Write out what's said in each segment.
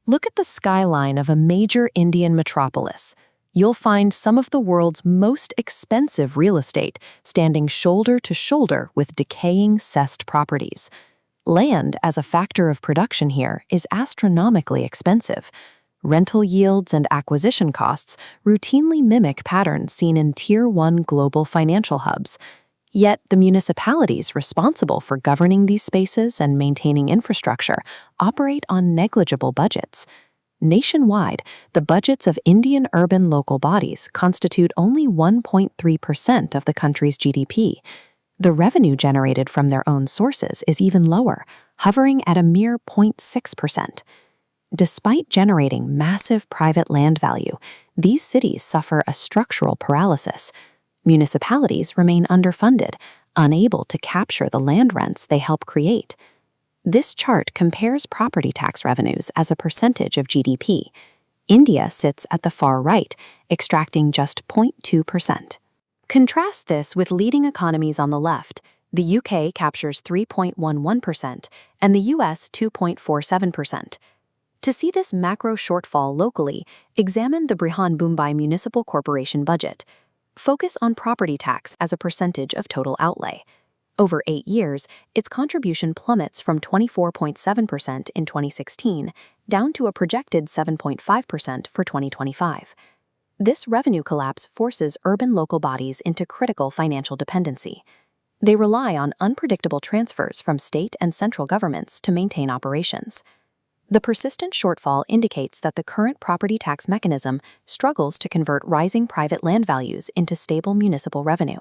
Look at the skyline of a major Indian metropolis. You'll find some of the world's most expensive real estate standing shoulder to shoulder with decaying cessed properties. Land as a factor of production here is astronomically expensive. Rental yields and acquisition costs routinely mimic patterns seen in Tier 1 global financial hubs. Yet the municipalities responsible for governing these spaces and maintaining infrastructure operate on negligible budgets. Nationwide, the budgets of Indian urban local bodies constitute only 1.3% of the country's GDP. The revenue generated from their own sources is even lower, hovering at a mere 0.6%. Despite generating massive private land value, these cities suffer a structural paralysis. Municipalities remain underfunded, unable to capture the land rents they help create. This chart compares property tax revenues as a percentage of GDP. India sits at the far right, extracting just 0.2%. Contrast this with leading economies on the left. The UK captures 3.11% and the US 2.47%. To see this macro shortfall locally, examine the Brihan-Mumbai Municipal Corporation budget. Focus on property tax as a percentage of total outlay. Over 8 years, its contribution plummets from 24.7% in 2016 down to a projected 7.5% for 2025. This revenue collapse forces urban local bodies into critical financial dependency. They rely on unpredictable transfers from state and central governments to maintain operations. The persistent shortfall indicates that the current property tax mechanism struggles to convert rising private land values into stable municipal revenue.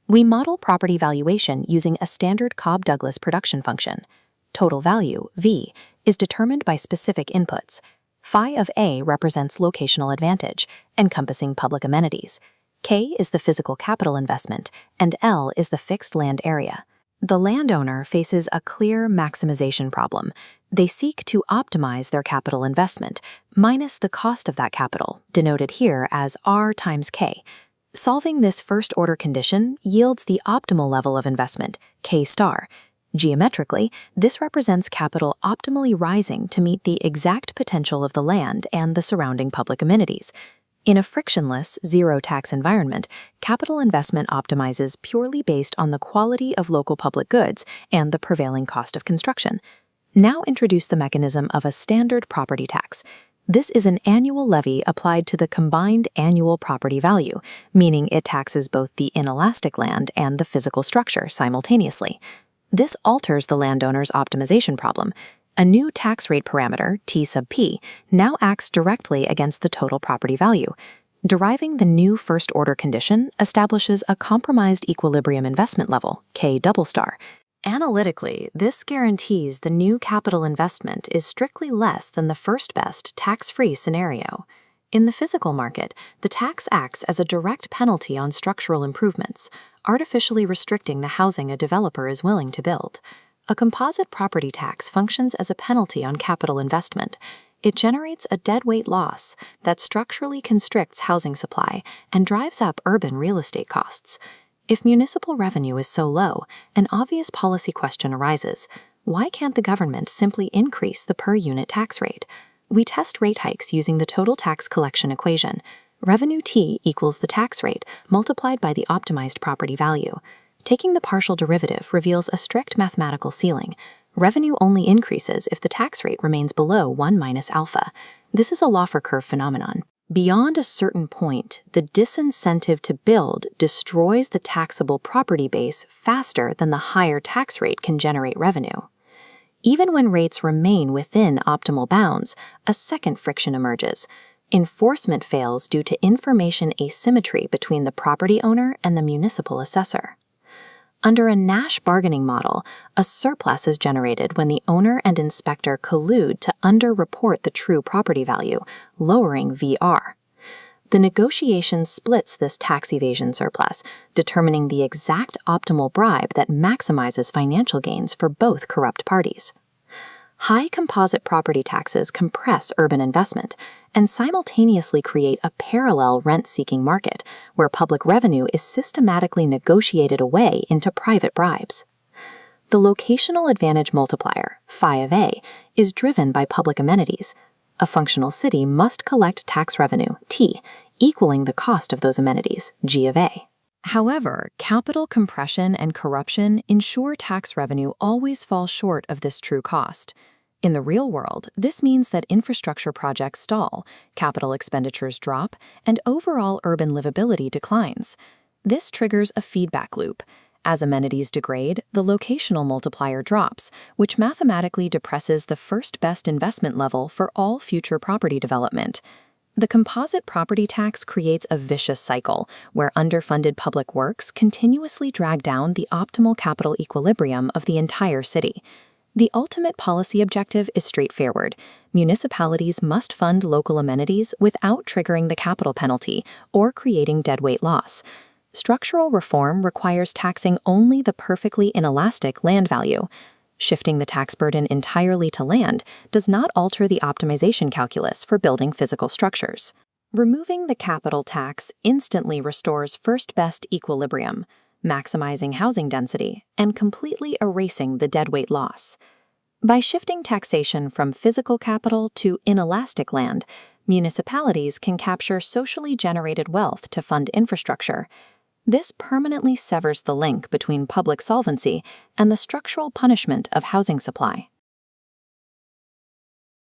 We model property valuation using a standard Cobb-Douglas production function. Total value, V, is determined by specific inputs. Phi of A represents locational advantage, encompassing public amenities. K is the physical capital investment, and L is the fixed land area. The landowner faces a clear maximization problem. They seek to optimize their capital investment, minus the cost of that capital, denoted here as R times K. Solving this first-order condition yields the optimal level of investment, K star. Geometrically, this represents capital optimally rising to meet the exact potential of the land and the surrounding public amenities. In a frictionless, zero-tax environment, capital investment optimizes purely based on the quality of local public goods and the prevailing cost of construction. Now introduce the mechanism of a standard property tax. This is an annual levy applied to the combined annual property value, meaning it taxes both the inelastic land and the physical structure simultaneously. This alters the landowner's optimization problem. A new tax rate parameter, T sub p, now acts directly against the total property value. Deriving the new first-order condition establishes a compromised equilibrium investment level, K double star. Analytically, this guarantees the new capital investment is strictly less than the first-best tax-free scenario. In the physical market, the tax acts as a direct penalty on structural improvements, artificially restricting the housing a developer is willing to build. A composite property tax functions as a penalty on capital investment. It generates a deadweight loss that structurally constricts housing supply and drives up urban real estate costs. If municipal revenue is so low, an obvious policy question arises. Why can't the government simply increase the per-unit tax rate? We test rate hikes using the total tax collection equation. Revenue T equals the tax rate multiplied by the optimized property value. Taking the partial derivative reveals a strict mathematical ceiling. Revenue only increases if the tax rate remains below 1 minus alpha. This is a Laffer curve phenomenon. Beyond a certain point, the disincentive to build destroys the taxable property base faster than the higher tax rate can generate revenue. Even when rates remain within optimal bounds, a second friction emerges. Enforcement fails due to information asymmetry between the property owner and the municipal assessor. Under a Nash bargaining model, a surplus is generated when the owner and inspector collude to underreport the true property value, lowering VR. The negotiation splits this tax evasion surplus, determining the exact optimal bribe that maximizes financial gains for both corrupt parties. High composite property taxes compress urban investment and simultaneously create a parallel rent-seeking market where public revenue is systematically negotiated away into private bribes. The locational advantage multiplier, phi of A, is driven by public amenities. A functional city must collect tax revenue, T, equaling the cost of those amenities, G of A. However, capital compression and corruption ensure tax revenue always falls short of this true cost. In the real world, this means that infrastructure projects stall, capital expenditures drop, and overall urban livability declines. This triggers a feedback loop. As amenities degrade, the locational multiplier drops, which mathematically depresses the first best investment level for all future property development. The composite property tax creates a vicious cycle where underfunded public works continuously drag down the optimal capital equilibrium of the entire city. The ultimate policy objective is straightforward. Municipalities must fund local amenities without triggering the capital penalty or creating deadweight loss. Structural reform requires taxing only the perfectly inelastic land value. Shifting the tax burden entirely to land does not alter the optimization calculus for building physical structures. Removing the capital tax instantly restores first best equilibrium, maximizing housing density, and completely erasing the deadweight loss. By shifting taxation from physical capital to inelastic land, municipalities can capture socially generated wealth to fund infrastructure. This permanently severs the link between public solvency and the structural punishment of housing supply.